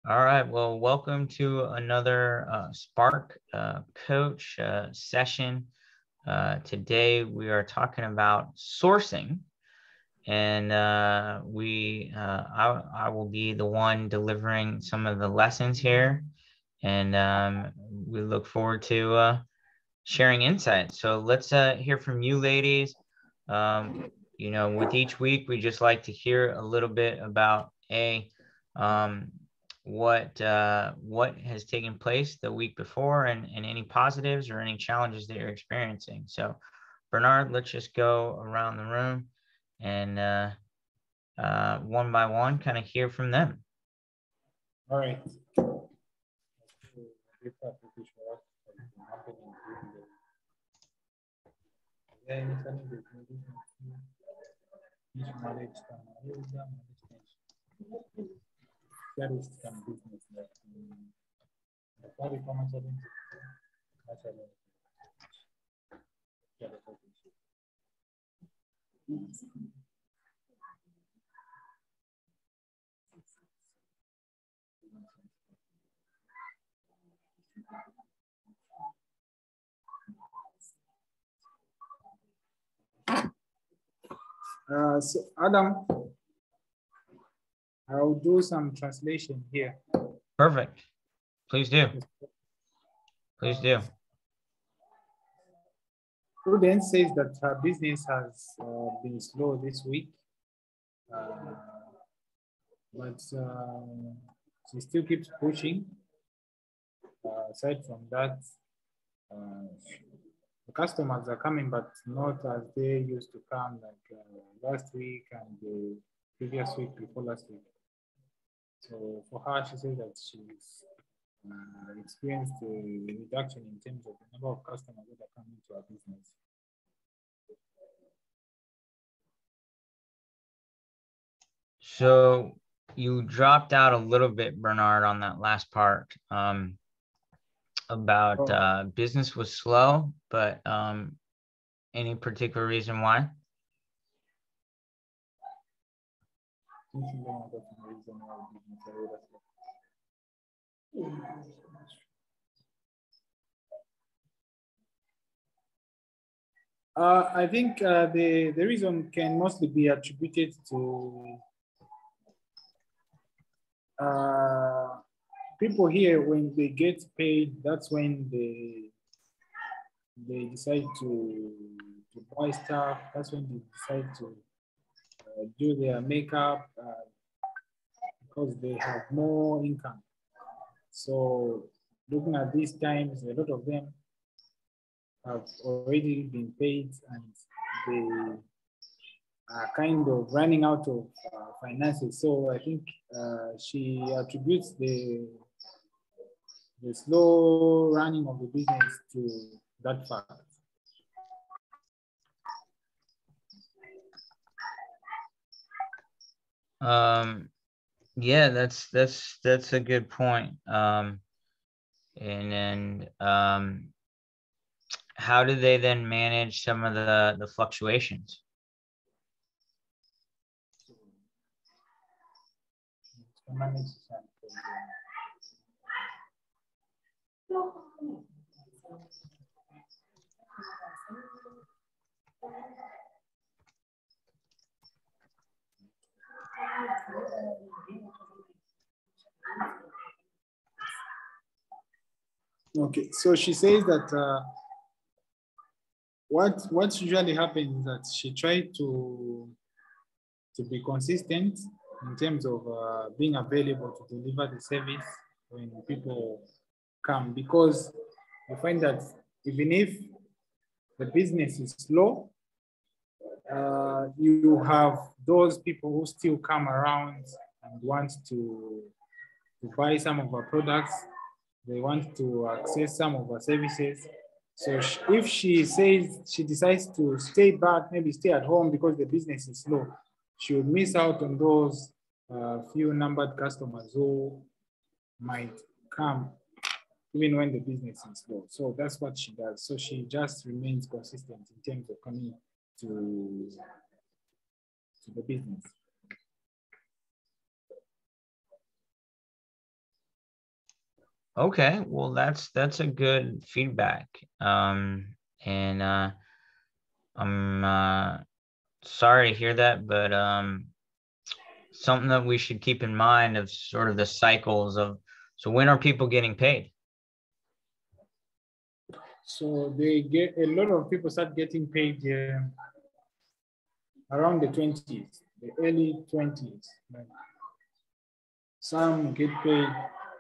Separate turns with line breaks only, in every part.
All right, well, welcome to another Spark Coach session. Today we are talking about sourcing, and I will be the one delivering some of the lessons here, and we look forward to sharing insights. So let's hear from you, ladies. With each week, we just like to hear a little bit about um, what has taken place the week before, and any positives or any challenges that you're experiencing. So, Bernard, let's just go around the room and one by one, kind of hear from them.
All right. So Adam, I'll do some translation here.
Perfect. Please do. Please do.
Prudence says that her business has been slow this week, but she still keeps pushing. Aside from that, the customers are coming, but not as they used to come like last week and the previous week before last week. So for her, she says that she's experienced a reduction in terms of the number of customers that are coming to her business.
So you dropped out a little bit, Bernard, on that last part about business was slow, but any particular reason why?
I think the reason can mostly be attributed to people here. When they get paid, that's when they decide to buy stuff. That's when they decide to do their makeup because they have more income. So looking at these times, a lot of them have already been paid and they are kind of running out of finances. So I think she attributes the slow running of the business to that fact.
Yeah, that's a good point. And how do they then manage some of the fluctuations?
Okay, so she says that what usually happens is that she tried to be consistent in terms of being available to deliver the service when people come, because you find that even if the business is slow, you have those people who still come around and want to buy some of our products. They want to access some of our services. So if she says she decides to stay back, maybe stay at home because the business is slow, she will miss out on those few numbered customers who might come even when the business is slow. So that's what she does. So she just remains consistent in terms of coming to the business.
Okay, well, that's a good feedback. And I'm sorry to hear that, but something that we should keep in mind of sort of the cycles of, so when are people getting paid?
So they get a lot of people start getting paid around the 20s, the early 20s. Like some get paid,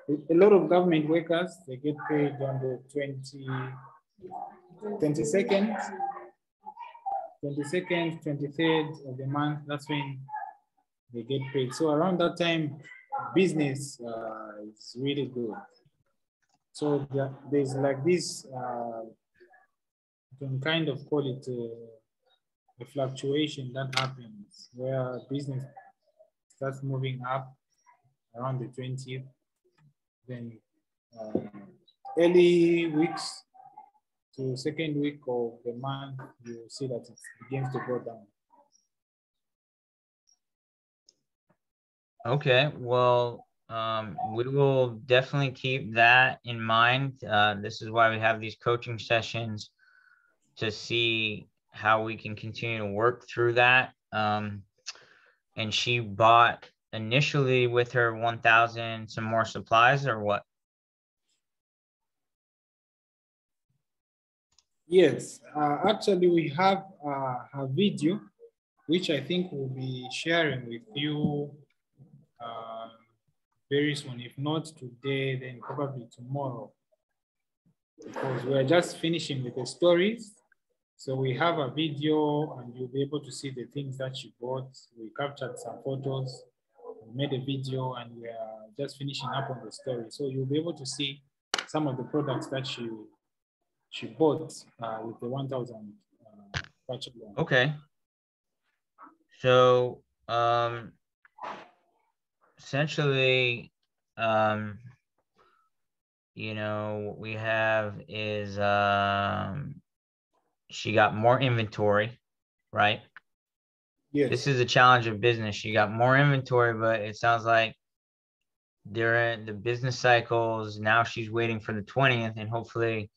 a lot of government workers, they get paid on the 22nd, 23rd of the month. That's when they get paid. So around that time, business is really good. So there's like this, you can kind of call it a fluctuation that happens where business starts moving up around the 20th, then uh, early weeks to second week of the month, you see that it begins to go down.
Okay, well, we will definitely keep that in mind. This is why we have these coaching sessions to see how we can continue to work through that. And she bought initially with her 1,000 some more supplies or what?
Yes, actually we have a video, which I think we'll be sharing with you uh, very soon. If not today, then probably tomorrow. Because we're just finishing with the stories. So we have a video and you'll be able to see the things that she bought. We captured some photos, we made a video, and we are just finishing up on the story. So you'll be able to see some of the products that she bought with the 1,000 purchase.
Okay. So essentially, um, what we have is she got more inventory, right?
Yes.
This is a challenge of business. She got more inventory, but it sounds like during the business cycles, now she's waiting for the 20th and hopefully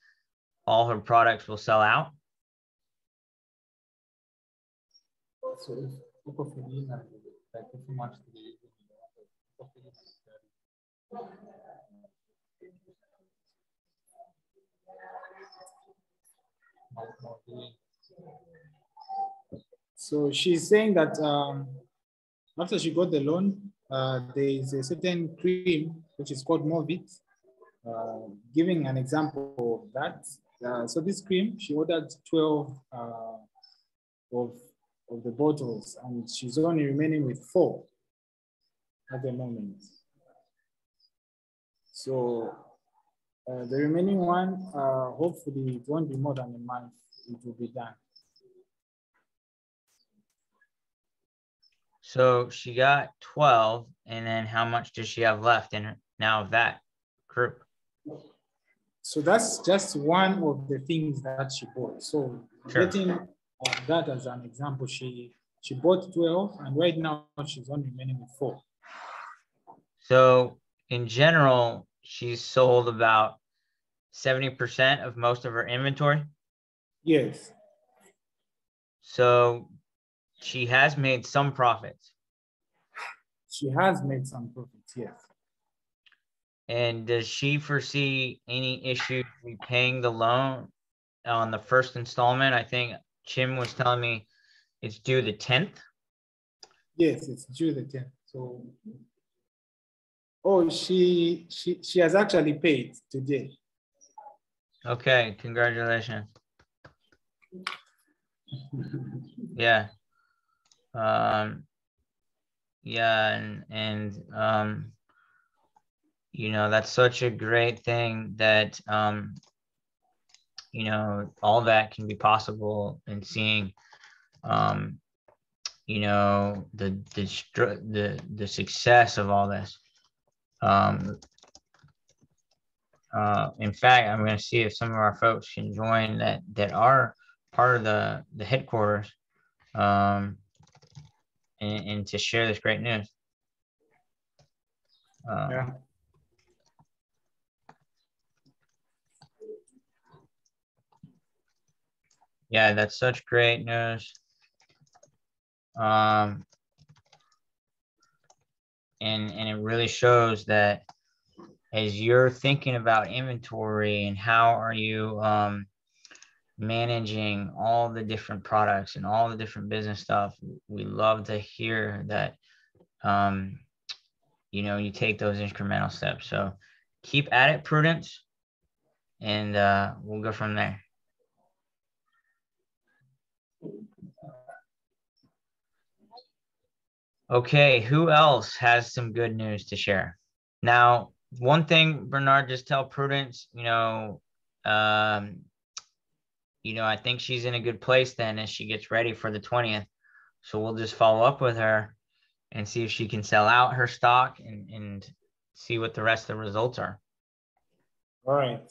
all her products will sell out.
So so she's saying that after she got the loan, there is a certain cream which is called Movit. Giving an example of that. So this cream, she ordered 12 of the bottles, and she's only remaining with 4 at the moment. So the remaining one, hopefully it won't be more than a month, it will be done.
So she got 12, and then how much does she have left in her now of that group?
So that's just one of the things that she bought. So
Sure.
getting that as an example, she bought 12, and right now she's only remaining with 4.
So in general, she's sold about 70% of most of her inventory.
Yes.
So she has made some profits.
She has made some profits, yes.
And does she foresee any issues repaying the loan on the first installment? I think Chim was telling me it's due the 10th.
Yes, it's due the 10th. So, oh, she has actually paid today.
Okay, congratulations. Yeah. Yeah, and that's such a great thing that all that can be possible, and seeing the success of all this. In fact, I'm going to see if some of our folks can join that are part of the headquarters, and to share this great news.
Yeah.
Yeah, that's such great news. And it really shows that as you're thinking about inventory and how are you managing all the different products and all the different business stuff, we love to hear that you know, you take those incremental steps. So keep at it, Prudence, and we'll go from there. Okay, who else has some good news to share? Now, one thing, Bernard, just tell Prudence, I think she's in a good place then as she gets ready for the 20th. So we'll just follow up with her and see if she can sell out her stock and see what the rest of the results are.
All right.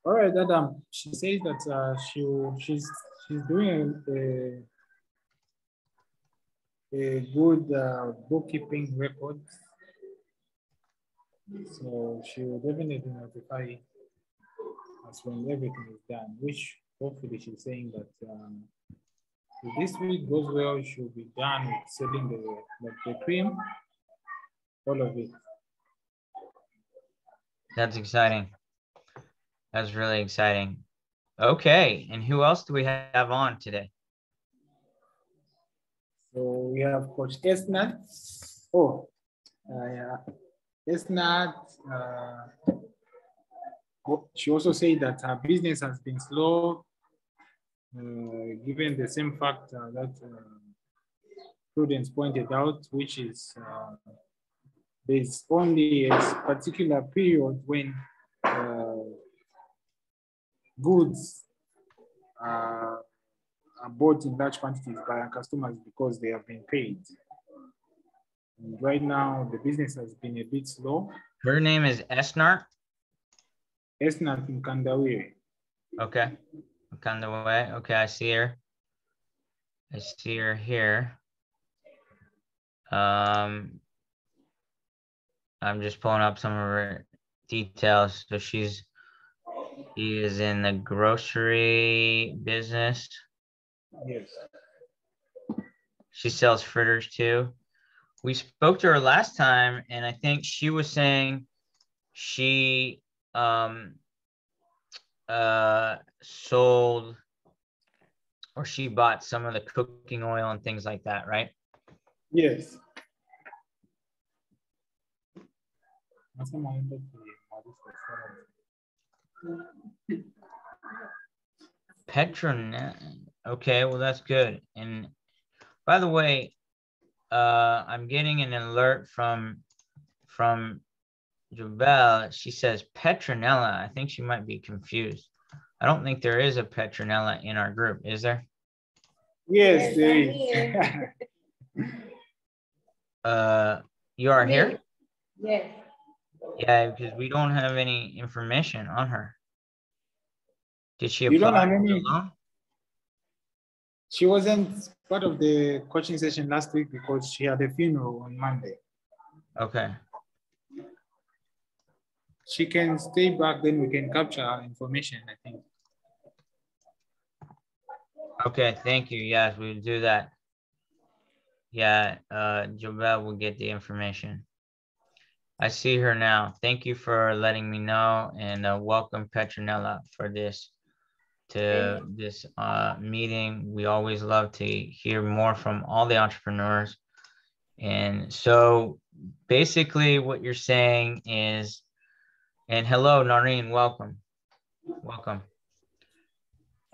All right, Adam. She says that she's doing a good bookkeeping record, so she will definitely notify as when everything is done. Which hopefully she's saying that if this week goes well, she'll be done with selling the cream, all of it.
That's exciting. That's really exciting. Okay, and who else do we have on today?
So we have Coach Esnat. Oh, yeah. Esnat, she also said that her business has been slow, given the same fact that Prudence pointed out, which is there's only a particular period when goods are bought in large quantities by our customers because they have been paid. And right now, the business has been a bit slow.
Her name is Esnart?
Esnat Mkandawire.
Okay, Mkandawire. Okay, I see her. I see her here. I'm just pulling up some of her details. So she is in the grocery business.
Yes.
She sells fritters too. We spoke to her last time, and I think she was saying she sold or she bought some of the cooking oil and things like that, right?
Yes.
Petron. Okay, well, that's good. And by the way, I'm getting an alert from Jabel. She says Petronella. I think she might be confused. I don't think there is a Petronella in our group, is there?
Yes, there is.
You are here?
Yes.
Yeah, because we don't have any information on her. Did she apply?
You don't have any? She wasn't part of the coaching session last week because she had a funeral on Monday.
Okay.
She can stay back, then we can capture her information, I think.
Okay, thank you. Yes, we'll do that. Yeah, Jobel will get the information. I see her now. Thank you for letting me know, and welcome Petronella for this meeting. We always love to hear more from all the entrepreneurs. And so basically what you're saying is, and hello, Noreen, welcome. Welcome.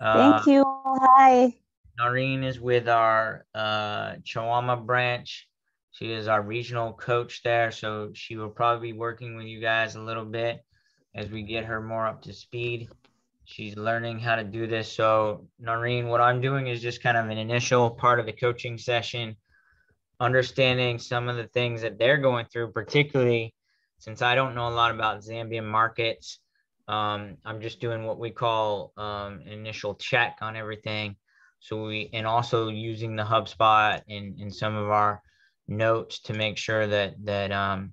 Thank you. Hi.
Noreen is with our Chihuahua branch. She is our regional coach there, so she will probably be working with you guys a little bit as we get her more up to speed. She's learning how to do this. So Noreen, what I'm doing is just kind of an initial part of the coaching session, understanding some of the things that they're going through, particularly since I don't know a lot about Zambian markets. I'm just doing what we call an initial check on everything. So and also using the HubSpot in some of our notes to make sure that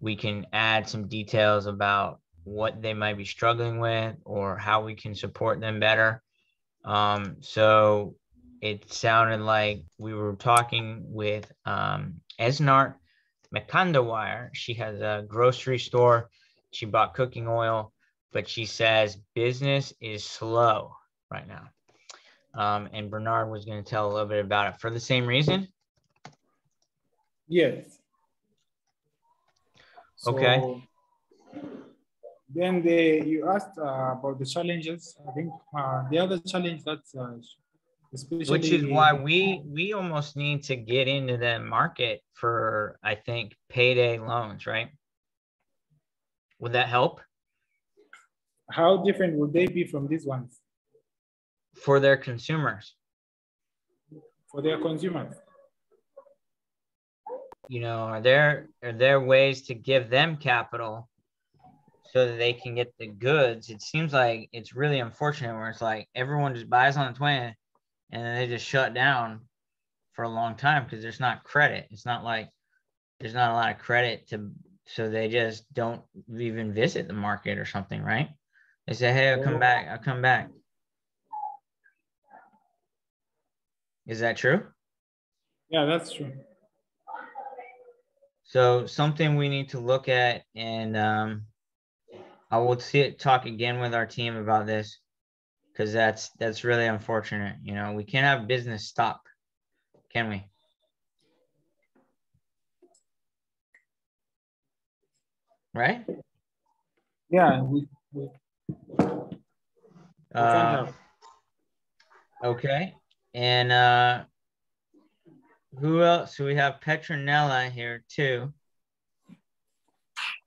we can add some details about what they might be struggling with or how we can support them better. So it sounded like we were talking with Esnart Mekandawire. She has a grocery store. She bought cooking oil, but she says business is slow right now. And Bernard was going to tell a little bit about it for the same reason.
Yes. So,
okay.
Then you asked about the challenges. I think the other challenge that's especially,
which is why we almost need to get into the market for, I think, payday loans, right? Would that help?
How different would they be from these ones?
For their consumers.
For their consumers.
You know, are there ways to give them capital so that they can get the goods? It seems like it's really unfortunate where it's like everyone just buys on the twin and then they just shut down for a long time because there's not credit. It's not like there's not a lot of credit so they just don't even visit the market or something, right? They say, hey, I'll come back. Is that true?
Yeah, that's true.
So something we need to look at, and I will talk again with our team about this because that's really unfortunate. You know, we can't have business stop, can we? Right?
Yeah, we can't have.
Okay. And who else? So we have Petronella here too.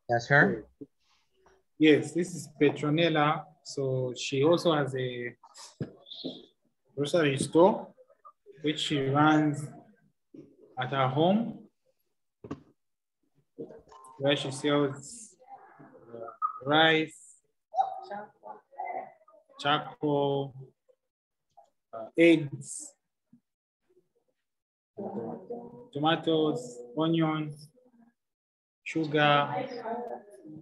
That's her?
Yes, this is Petronella. So she also has a grocery store, which she runs at her home, where she sells rice, charcoal, eggs, tomatoes, onions, sugar,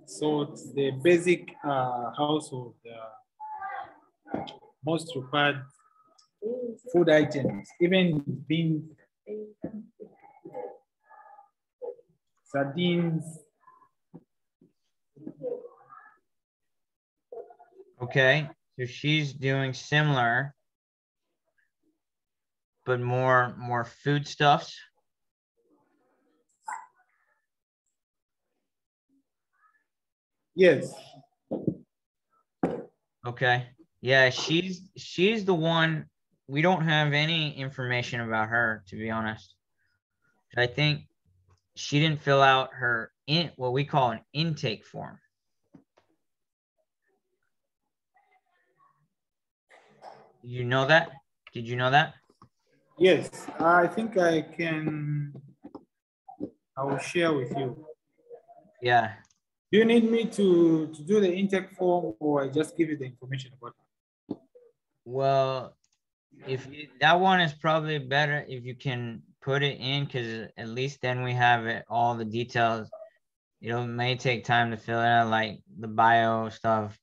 salt, the basic household, most required food items, even beans, sardines.
Okay, so she's doing similar, but more foodstuffs.
Yes.
Okay. Yeah, she's the one. We don't have any information about her, to be honest. I think she didn't fill out her what we call an intake form. You know that? Did you know that?
Yes, I think I will share with you.
Yeah.
Do you need me to do the intake form, or I just give you the information about it?
Well, that one is probably better if you can put it in, because at least then we have it, all the details. It may take time to fill it out, like the bio stuff.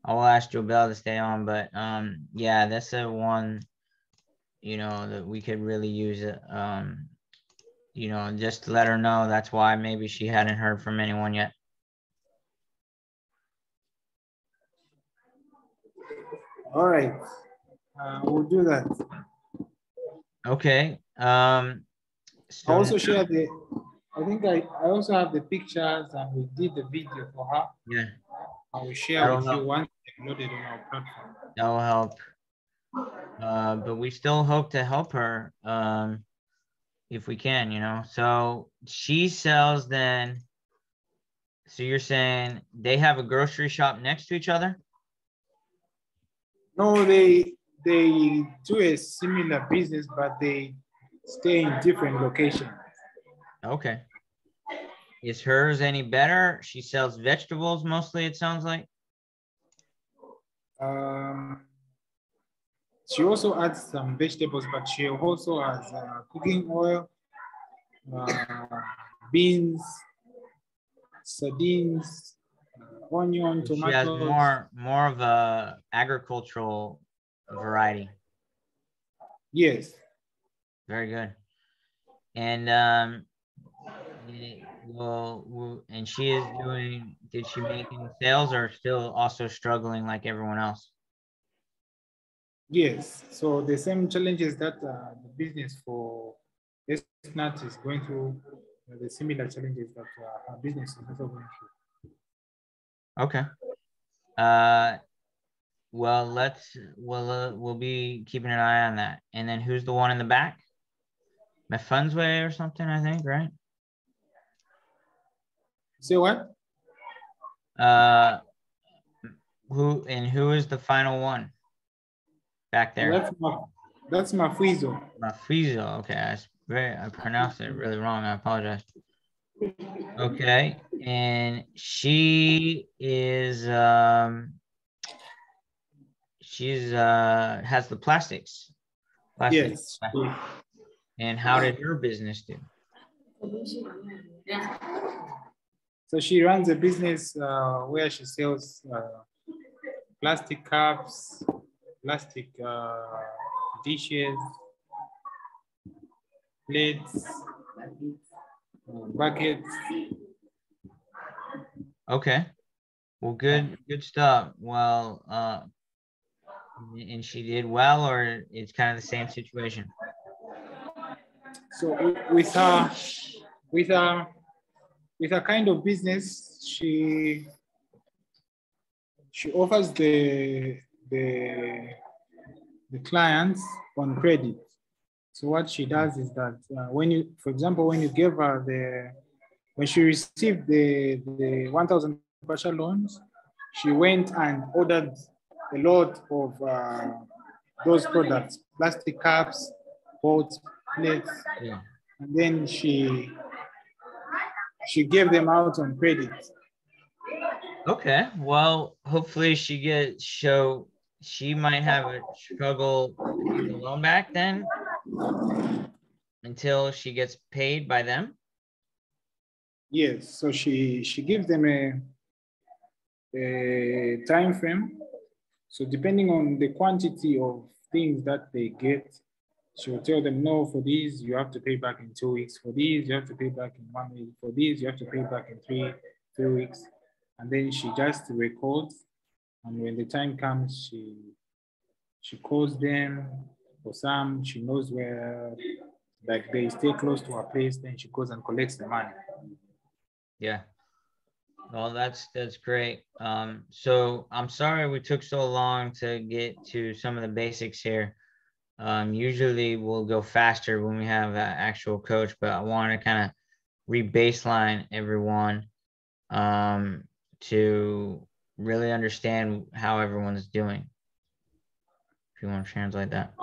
I will ask Jobel to stay on, but yeah, that's the one, you know, that we could really use it. You know, just to let her know. That's why maybe she hadn't heard from anyone yet.
All right, we'll do that.
Okay. So
I also share I think I also have the pictures, and we did the video for her.
Yeah.
I will share with you once uploaded on our platform.
That will help. But we still hope to help her. if we can, you know. So she sells then. So you're saying they have a grocery shop next to each other?
No, they do a similar business, but they stay in different locations.
Okay. Is hers any better? She sells vegetables mostly, it sounds like.
She also adds some vegetables, but she also has cooking oil, beans, sardines, onion,
She has
tomatoes.
more of a agricultural variety.
Yes.
Very good. And and she is doing, did she make any sales or still also struggling like everyone else?
Yes. So the same challenges that the business for Nut is going through, the similar challenges that our business is also going through.
Okay. Well, we'll be keeping an eye on that. And then who's the one in the back? Mafunswe or something, I think, right?
Say what?
Who is the final one back there?
That's Mafizo.
Mafizo. Okay, I pronounced it really wrong. I apologize. Okay, and she is has the plastics.
Yes.
And how did her business do?
So she runs a business where she sells plastic cups, plastic dishes, plates, buckets.
Okay. Well, good stuff. Well, and she did well, or it's kind of the same situation?
So with her kind of business, she offers the clients on credit. So what she does is that when you, for example, when you give her when she received the 1,000 partial loans, she went and ordered a lot of those products, plastic cups, pots, plates,
Yeah.
and then she gave them out on credit.
Okay. Well, hopefully she might have a struggle paying the loan back then until she gets paid by them.
Yes. So she gives them a time frame. So depending on the quantity of things that they get, she will tell them, no, for these, you have to pay back in 2 weeks. For these, you have to pay back in 1 week. For these, you have to pay back in three weeks. And then she just records. And when the time comes, she calls them. For some, she knows where, like they stay close to her place, then she goes and collects the money.
Yeah. Well, that's great. So I'm sorry we took so long to get to some of the basics here. Usually we'll go faster when we have an actual coach, but I want to kind of re-baseline everyone to really understand how everyone's doing. If you want to translate that.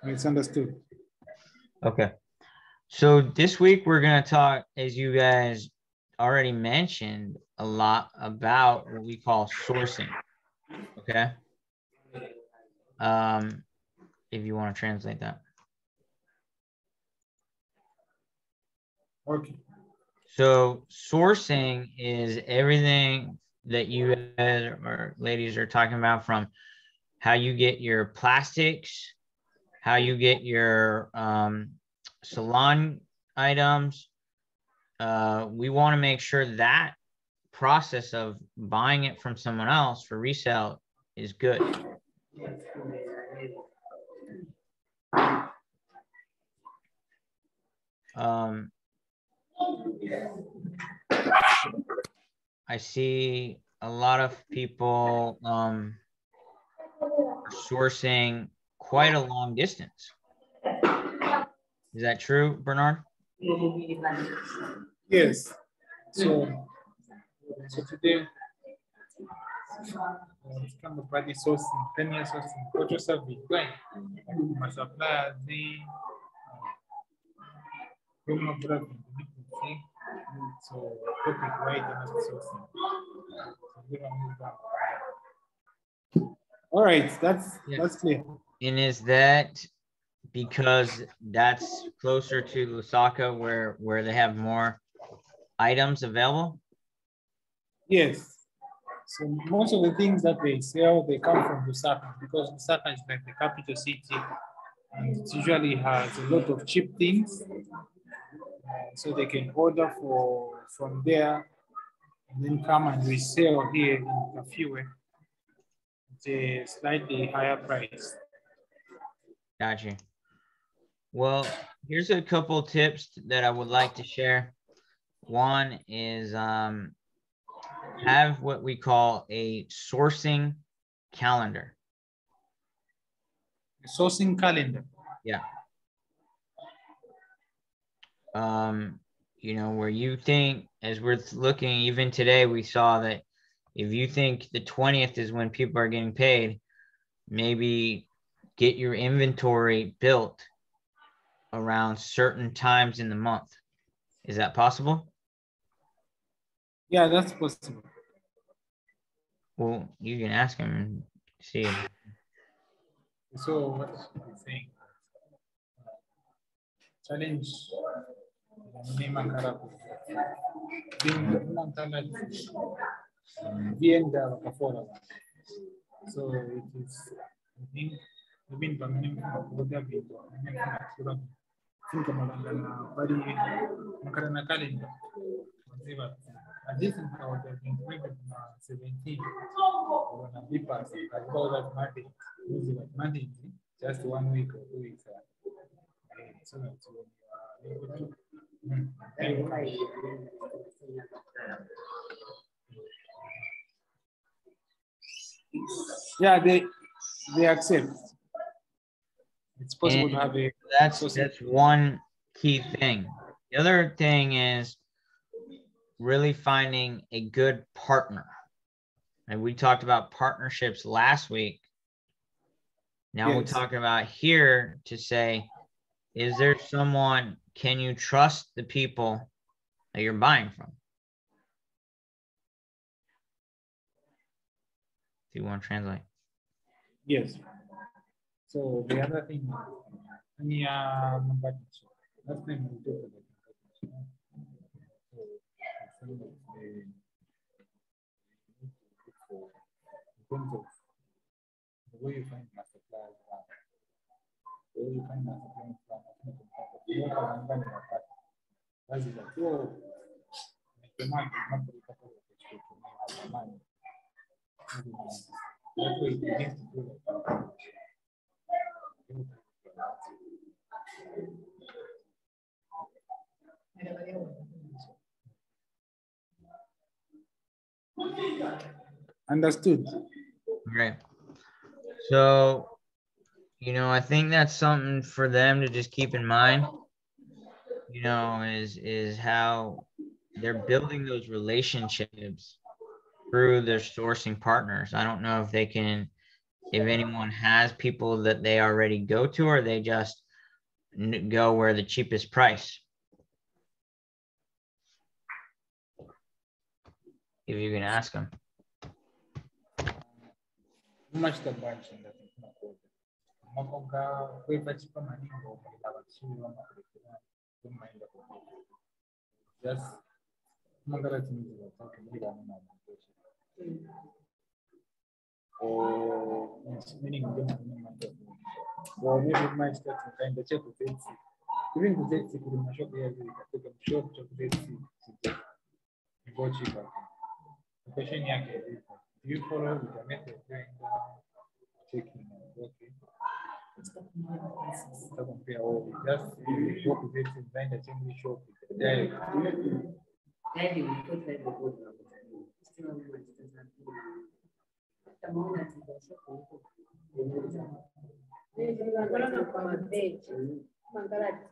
It's understood.
Okay. So this week we're going to talk, as you guys already mentioned, a lot about what we call sourcing. Okay. If you want to translate that.
Okay.
So sourcing is everything that you guys or ladies are talking about, from how you get your plastics, how you get your salon items. We want to make sure that process of buying it from someone else for resale is good. I see a lot of people sourcing quite a long distance. Is that true, Bernard?
Yes. So today, kama padi sourcing, 10-year sourcing, culture survey, going. My suppliers, so topic right and sourcing. All right, that's clear.
And is that because that's closer to Lusaka where they have more items available?
Yes. So most of the things that they sell, they come from Lusaka because Lusaka is like the capital city and it usually has a lot of cheap things. So they can order from there and then come and resell here in Kafiwe at a slightly higher price.
Gotcha. Well, here's a couple tips that I would like to share. One is have what we call a sourcing calendar.
A sourcing calendar.
Yeah. You know, where you think, as we're looking, even today, we saw that if you think the 20th is when people are getting paid, maybe get your inventory built around certain times in the month. Is that possible?
Yeah, that's possible.
Well, you can ask him and see.
So what I'm saying, challenge so it is, I think, think about calendar. At least in our 17, Monday, just 1 week or 2 weeks. So that's yeah, they accept. It's possible to have a.
That's one key thing. The other thing is really finding a good partner. And we talked about partnerships last week. Now we're talking about here to say, is there someone, can you trust the people that you're buying from? Do you want to translate?
Yes. So the other thing, last time we talked about in terms of the way you find my suppliers, the way you find my suppliers, that's it. The market that way it begins to feel like understood.
Great. So, you know, I think that's something for them to just keep in mind, you know, is how they're building those relationships through their sourcing partners. I don't know if they can, if anyone has people that they already go to, or they just go where the cheapest price. If you can ask them.
Much the bunch in that just or meaning or maybe it might start to kind of check with it. Even the Z could my shop here, take a short chocolate and go cheaper. The question here, do you follow with the method during the checking? Okay. Compare all just work with it in the assembly shop.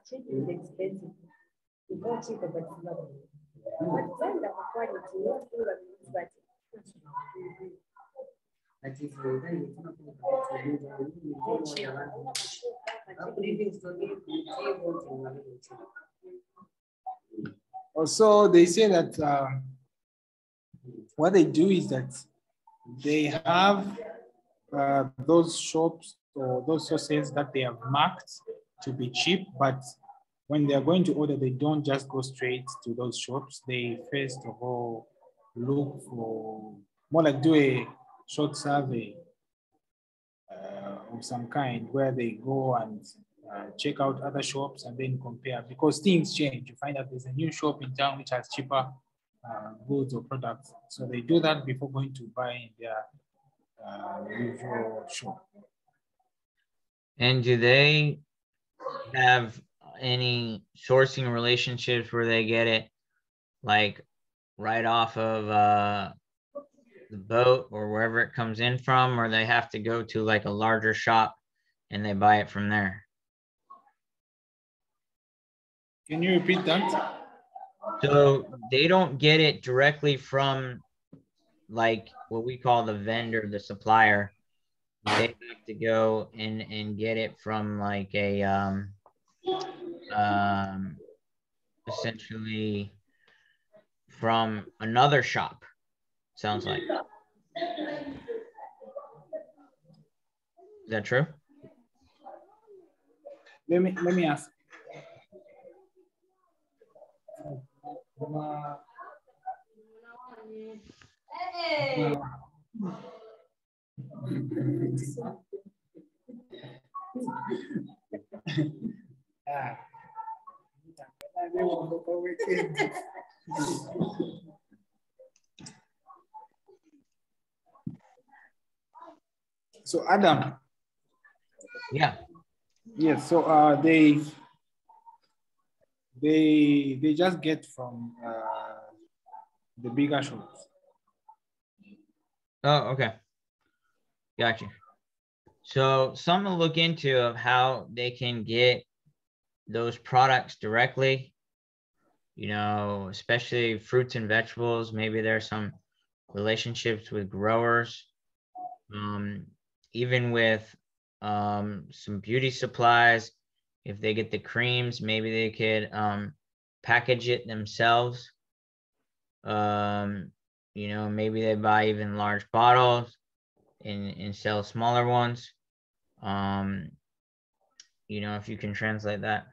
Cheap is expensive. It's not cheaper, but it's not. But then the quality, not good, but
also, they say that what they do is that they have those shops or those sources that they have marked to be cheap, but when they're going to order, they don't just go straight to those shops. They first of all look for, more like do a short survey of some kind where they go and check out other shops and then compare, because things change. You find out there's a new shop in town which has cheaper goods or products. So they do that before going to buy in their usual shop.
And do they have any sourcing relationships where they get it like right off of the boat or wherever it comes in from, or they have to go to like a larger shop and they buy it from there?
Can you repeat that?
So they don't get it directly from like what we call the vendor, the supplier. They have to go and get it from like a essentially from another shop, sounds like. Is that true?
Let me ask. So Adam.
Yeah.
Yes. So they just get from the bigger shops.
Oh, okay. Gotcha. So something to look into of how they can get those products directly, you know, especially fruits and vegetables. Maybe there's some relationships with growers, even with some beauty supplies. If they get the creams, maybe they could package it themselves. You know, maybe they buy even large bottles and sell smaller ones. You know, if you can translate that.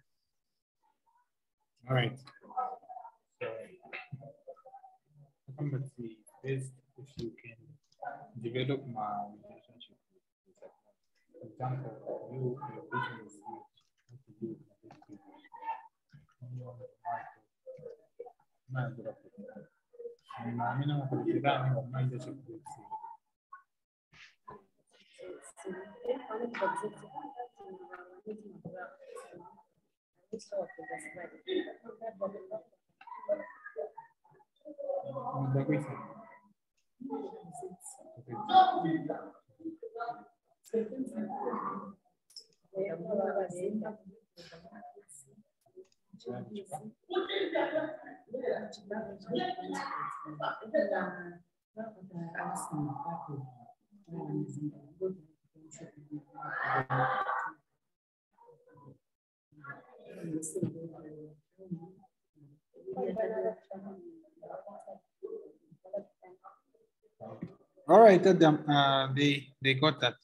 All right. Let's see. Best if you can develop my relationship. For example, you, your business, what to do. All right, Adam, they got that.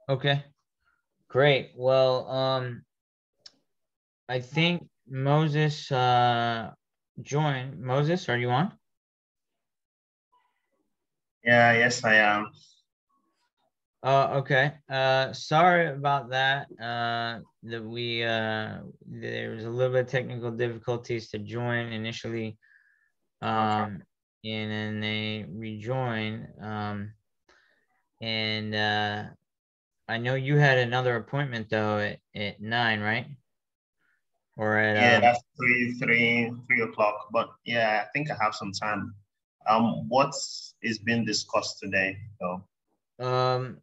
Okay, great. Well, I think Moses joined. Moses, are you on?
Yeah, yes, I am.
Okay. Sorry about that. That we there was a little bit of technical difficulties to join initially. And then they rejoin. And I know you had another appointment though at 9, right? Or at
Yeah, that's 3 o'clock. But yeah, I think I have some time. What is being discussed today, though?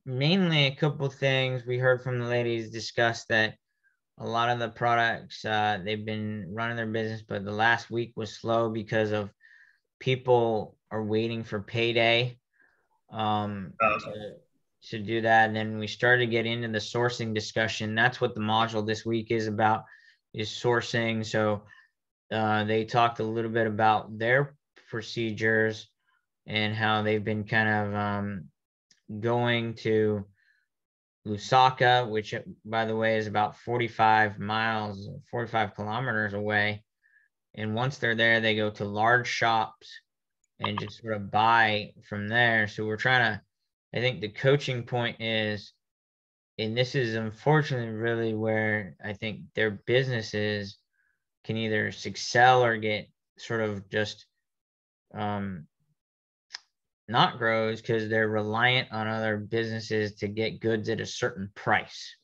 Mainly a couple things we heard from the ladies discuss that a lot of the products, they've been running their business, but the last week was slow because of people are waiting for payday to do that. And then we started to get into the sourcing discussion. That's what the module this week is about, is sourcing. So they talked a little bit about their procedures and how they've been kind of going to Lusaka, which, by the way, is about 45 miles, 45 kilometers away. And once they're there, they go to large shops and just sort of buy from there. So we're trying to, I think the coaching point is, and this is unfortunately really where I think their businesses can either excel or get sort of just not grows, because they're reliant on other businesses to get goods at a certain price.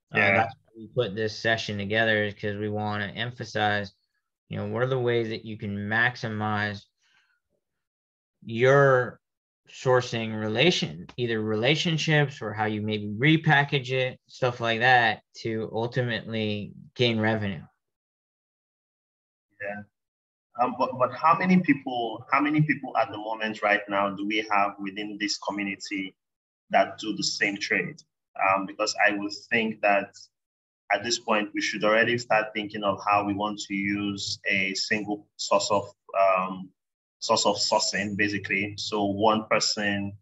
That's why we put this session together, is because we want to emphasize, you know, what are the ways that you can maximize your sourcing either relationships or how you maybe repackage it, stuff like that, to ultimately gain revenue.
Yeah. But how many people at the moment right now do we have within this community that do the same trade? Because I would think that at this point, we should already start thinking of how we want to use a single source of sourcing, basically. So one person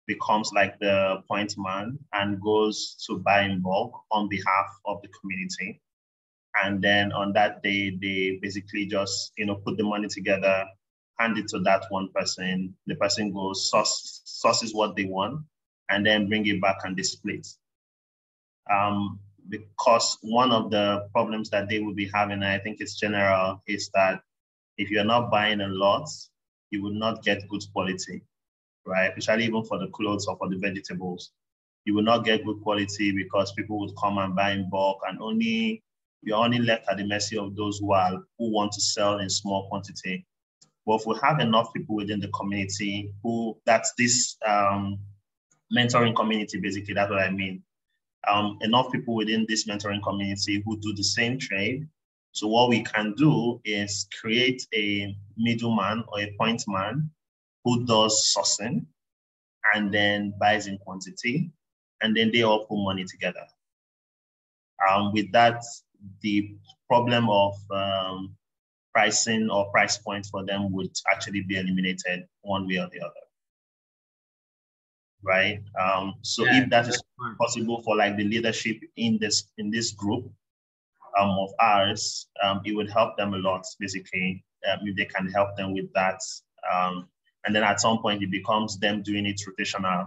becomes like the point man and goes to buy in bulk on behalf of the community. And then on that day, they basically just, put the money together, hand it to that one person. The person goes, sources what they want, and then bring it back and display it. Because one of the problems that they will be having, and I think it's general, is that if you're not buying a lot, you will not get good quality, right? Especially even for the clothes or for the vegetables. You will not get good quality because people would come and buy in bulk, and you're only left at the mercy of those who want to sell in small quantity. But if we have enough people within the community that's this mentoring community, basically, that's what I mean. Enough people within this mentoring community who do the same trade. So what we can do is create a middleman or a point man who does sourcing and then buys in quantity, and then they all put money together. With that, the problem of pricing or price points for them would actually be eliminated one way or the other. Right. So if that is possible for like the leadership in this group of ours, it would help them a lot, basically, if they can help them with that. And then at some point it becomes them doing it rotational.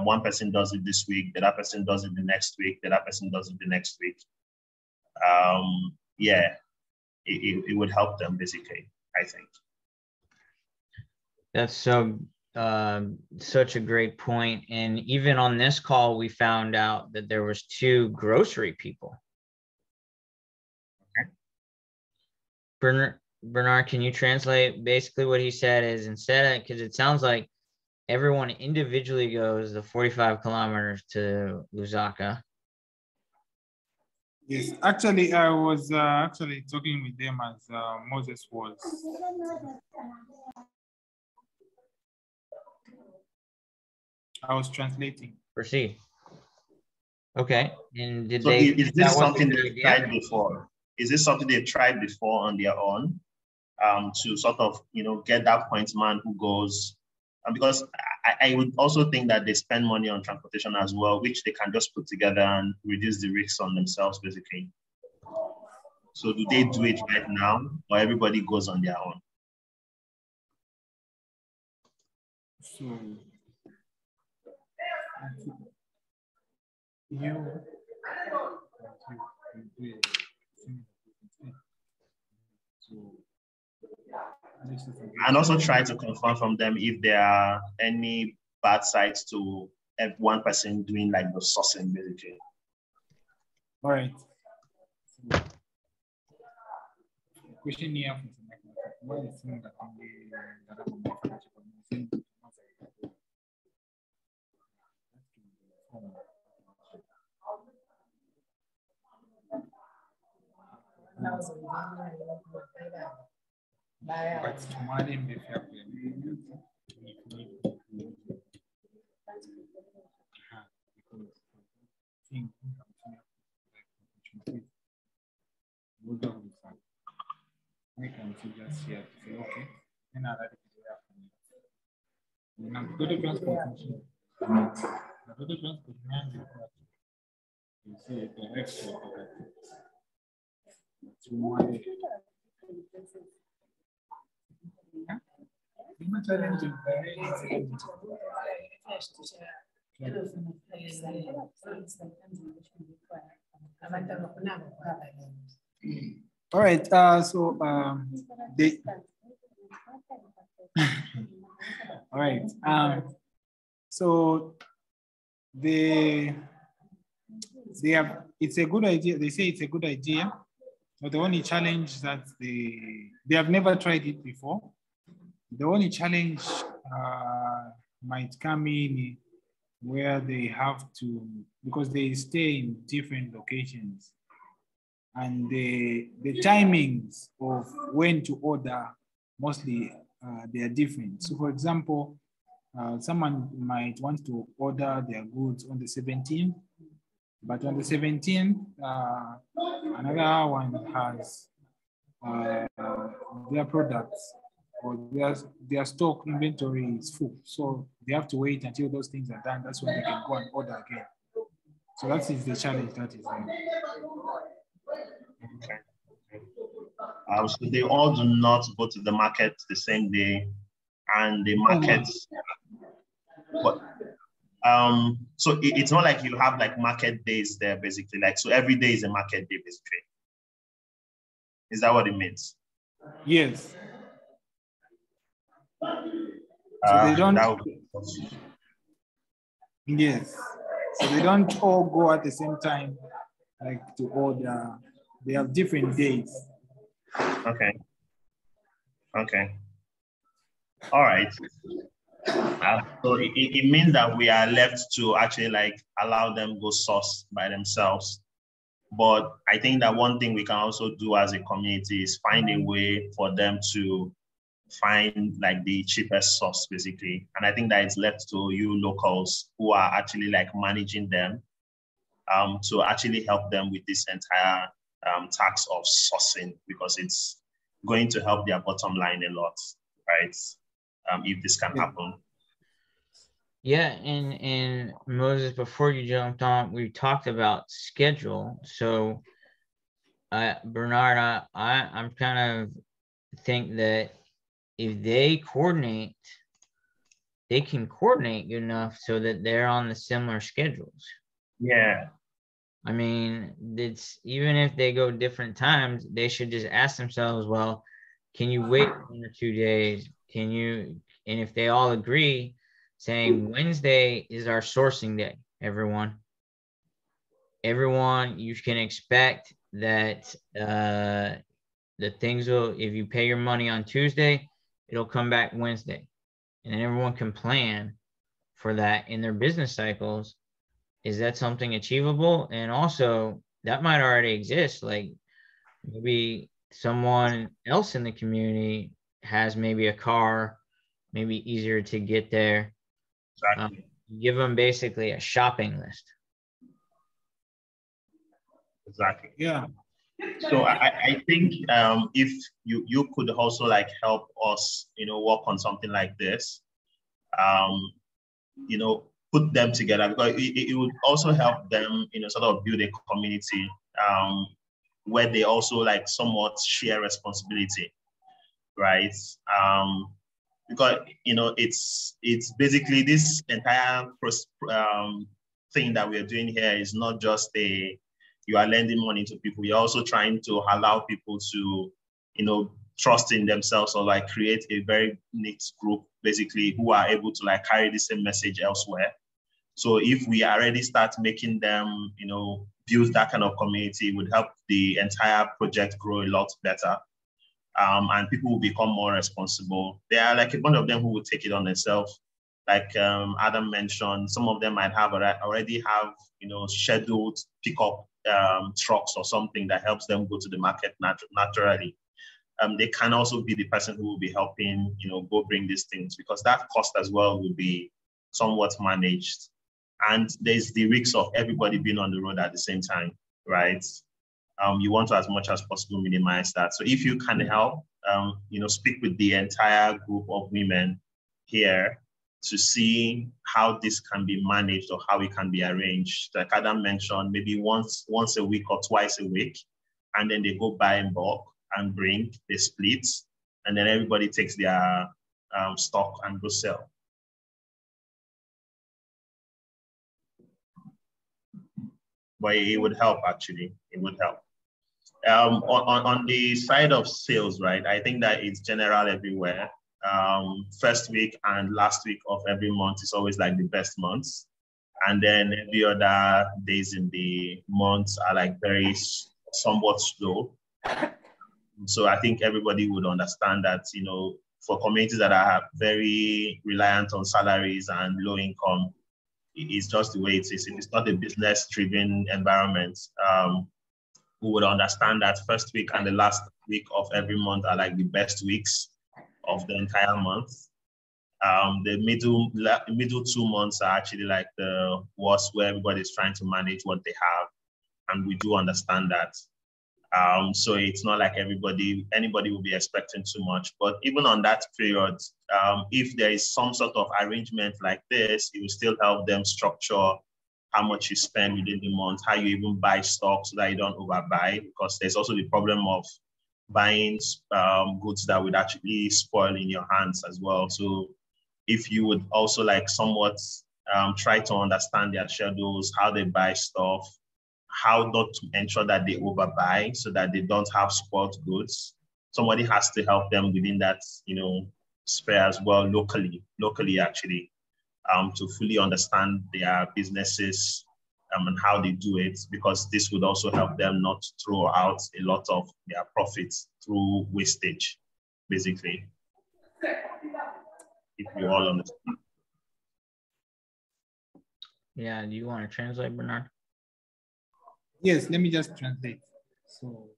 One person does it this week, the other person does it the next week, the other person does it the next week. It would help them, basically, I think.
That's such a great point. And even on this call, we found out that there was 2 grocery people.
Okay.
Bernard, can you translate? Basically what he said is, instead of, because it sounds like everyone individually goes the 45 kilometers to Lusaka.
Yes, actually, I was actually talking with them as Moses was. I was translating.
Proceed. Okay. And
is this something they've tried before? Is this something they've tried before on their own? To sort of, get that point man who goes, because I would also think that they spend money on transportation as well, which they can just put together and reduce the risks on themselves, basically. So do they do it right now, or everybody goes on their own?
So you
and also try to confirm from them if there are any bad sides to one person doing like the sourcing, basically.
All right. Question here. But tomorrow may have we can just here to say, okay, then I'll total transportation. The total transportation you see the extra tomorrow. All right, so they all right, so they have, it's a good idea. They say it's a good idea, but the only challenge that they have never tried it before. The only challenge might come in where they have to, because they stay in different locations, and the timings of when to order mostly they are different. So for example, someone might want to order their goods on the 17th, but on the 17th, another one has their products or their stock inventory is full. So they have to wait until those things are done. That's when they can go and order again. So that is the challenge that is there.
Okay. So they all do not go to the market the same day, and the markets. But so it's not like you have like market days there basically. Like so, every day is a market day basically. Is that what it means?
Yes. So they don't. Yes. So they don't all go at the same time, like to order. They have different days.
Okay. Okay. All right. So it means that we are left to actually like allow them go source by themselves. But I think that one thing we can also do as a community is find a way for them to find like the cheapest source basically. And I think that it's left to you locals who are actually like managing them to actually help them with this entire tax of sourcing, because it's going to help their bottom line a lot, right? If this can happen.
Yeah, and Moses, before you jumped on, we talked about schedule. So Bernard, I'm kind of think that if they coordinate, they can coordinate good enough so that they're on the similar schedules.
Yeah.
I mean, it's even if they go different times, they should just ask themselves, well, can you wait 1 or 2 days? Can you, and if they all agree, saying Wednesday is our sourcing day, everyone, you can expect that the things will, if you pay your money on Tuesday, it'll come back Wednesday. And then everyone can plan for that in their business cycles. Is that something achievable? And also that might already exist. Like maybe someone else in the community has maybe a car, maybe easier to get there.
Exactly.
Give them basically a shopping list.
Exactly.
Yeah.
So I think if you could also like help us, work on something like this, put them together, because it would also help them, sort of build a community where they also like somewhat share responsibility, right? Because it's basically this entire thing that we're doing here is not just you are lending money to people. You're also trying to allow people to, trust in themselves, or like create a very neat group, basically, who are able to like carry the same message elsewhere. So if we already start making them, build that kind of community, it would help the entire project grow a lot better. And people will become more responsible. There are like a bunch of them who will take it on themselves. like Adam mentioned, some of them might have already have, scheduled pickup trucks or something that helps them go to the market naturally. They can also be the person who will be helping, go bring these things, because that cost as well will be somewhat managed. And there's the risks of everybody being on the road at the same time, right? You want to, as much as possible, minimize that. So if you can help, speak with the entire group of women here to see how this can be managed or how it can be arranged. Like Adam mentioned, maybe once a week or twice a week, and then they go buy in bulk and bring, they split, and then everybody takes their stock and go sell. But it would help, actually. It would help. On the side of sales, right, I think that it's general everywhere. First week and last week of every month is always like the best months. And then every other days in the month are like very somewhat slow. So I think everybody would understand that, for communities that are very reliant on salaries and low income, it's just the way it is. If it's not a business-driven environment, we would understand that first week and the last week of every month are like the best weeks of the entire month. The middle 2 months are actually like the worst, where everybody's trying to manage what they have. And we do understand that. So it's not like anybody will be expecting too much. But even on that period, if there is some sort of arrangement like this, it will still help them structure how much you spend within the month, how you even buy stock so that you don't overbuy, because there's also the problem of buying goods that would actually spoil in your hands as well. So if you would also like somewhat try to understand their schedules, how they buy stuff, how not to ensure that they overbuy so that they don't have spoiled goods. Somebody has to help them within that, sphere as well, locally actually, to fully understand their businesses and how they do it, because this would also help them not to throw out a lot of their profits through wastage, basically. If you all understand.
Yeah, do you want to translate, Bernard?
Yes, let me just translate. So,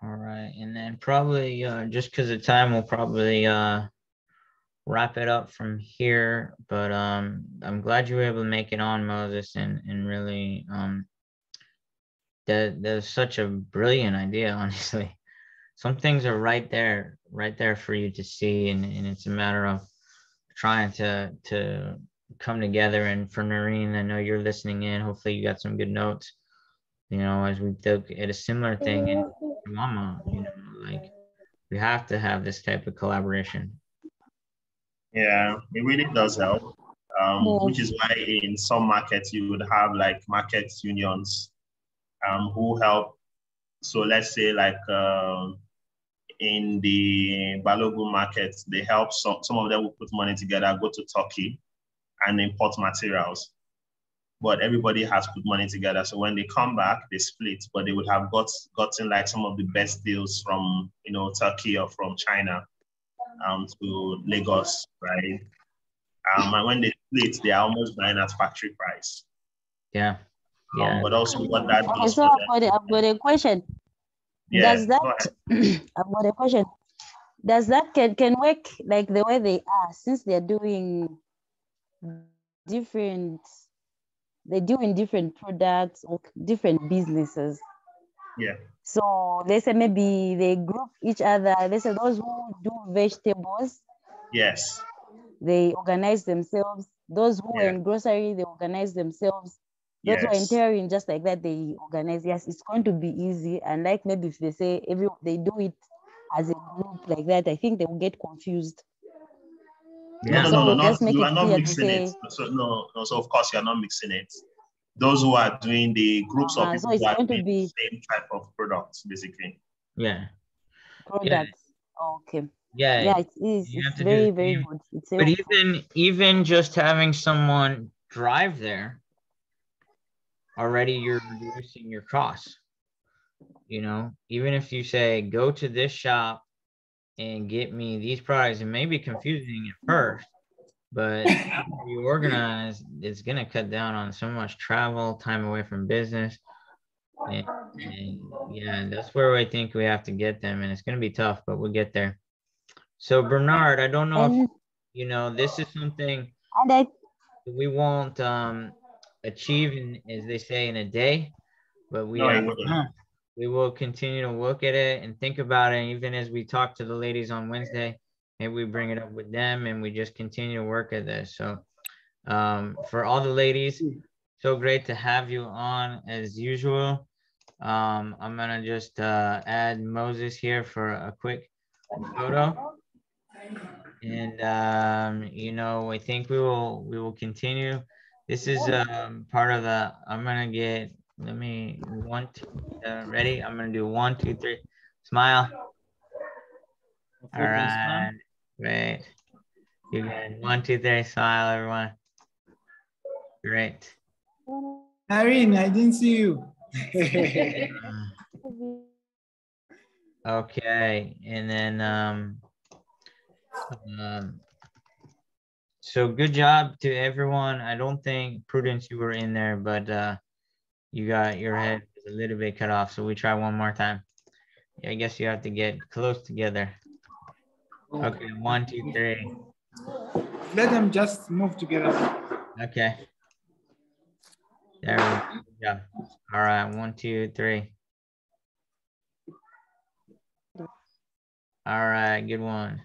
All right, and then probably just because of time, we'll probably wrap it up from here. But I'm glad you were able to make it on, Moses, and really that's such a brilliant idea, honestly. Some things are right there for you to see, and it's a matter of trying to come together. And for Noreen, I know you're listening in. Hopefully you got some good notes, as we look at a similar thing in Mama, like we have to have this type of collaboration.
Yeah, it really does help, which is why in some markets you would have like market unions who help. So let's say like in the Balogun market, they help some of them will put money together, go to Turkey and import materials. But everybody has put money together. So when they come back, they split, but they would have gotten like some of the best deals from, Turkey or from China to Lagos, right? And when they split, they are almost buying at factory price.
Yeah. Yeah.
But also what that
Okay,
does
so I've got a question.
Yeah,
does that I've got a question. Does that can work like the way they are, since they're doing different products or different businesses?
Yeah.
So let's say maybe they group each other. Let's say those who do vegetables.
Yes.
They organize themselves
Those who were
Yeah.
in grocery, they organize themselves. Those who are in
Yes.
tailoring, just like that, they organize. Yes, it's going to be easy. And like maybe if they say they do it as a group like that, I think they will get confused.
No,
Yeah.
no,
So
not
just make
you
it
are not
clear to
mixing it.
say,
So no, no. So of course you are not mixing it. Those who are doing the groups of
so
people
it's
who are
going to
doing the
be
same type of products, basically.
Yeah.
products. Okay.
Yeah.
Yeah, it is.
You have
It's
to do the
very, very
same.
good. It's
But
helpful.
even just having someone drive there, already you're reducing your costs. You know, even if you say go to this shop and get me these products, it may be confusing at first, but if you organize, it's gonna cut down on so much travel, time away from business. And yeah, that's where I think we have to get them, and it's gonna be tough, but we'll get there. So Bernard, I don't know if
And
this is something
and I
we won't achieve in, as they say, in a day, but
No, it wouldn't.
we will continue to look at it and think about it. Even as we talk to the ladies on Wednesday, maybe we bring it up with them and we just continue to work at this. So for all the ladies, so great to have you on as usual. I'm gonna just add Moses here for a quick photo. And I think we will continue. This is part of the, I'm gonna get, let me, ready? I'm gonna do 1, 2, 3, smile. All right, great. You good? 1, 2, 3, smile, everyone. Great.
Irene, I didn't see you.
Okay, and then so good job to everyone. I don't think Prudence, you were in there, but you got your head a little bit cut off. So we try one more time. Yeah, I guess you have to get close together. Okay, 1, 2, 3.
Let them just move together.
Okay. There we go. Good job. All right, 1, 2, 3. All right, good one.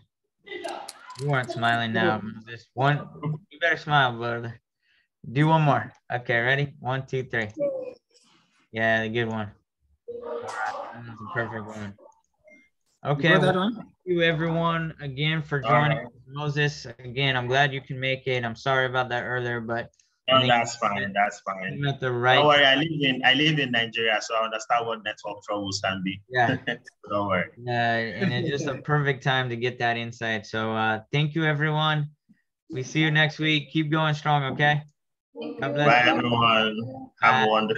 You weren't smiling now. This one, you better smile, brother. Do one more. Okay, ready? 1, 2, 3. Yeah, the good one. All right, that was a perfect one. Okay,
You got that
well,
one?
thank you everyone again for joining. Moses, again, I'm glad you can make it. I'm sorry about that earlier, but I
No,
think
that's fine. That's fine.
I'm at the
Don't
right.
worry. I live in Nigeria, so I understand what network troubles can be.
Yeah.
Don't worry.
And it's just a perfect time to get that insight. So thank you, everyone. We see you next week. Keep going strong, okay? God bless
Bye,
you.
everyone. Have a wonderful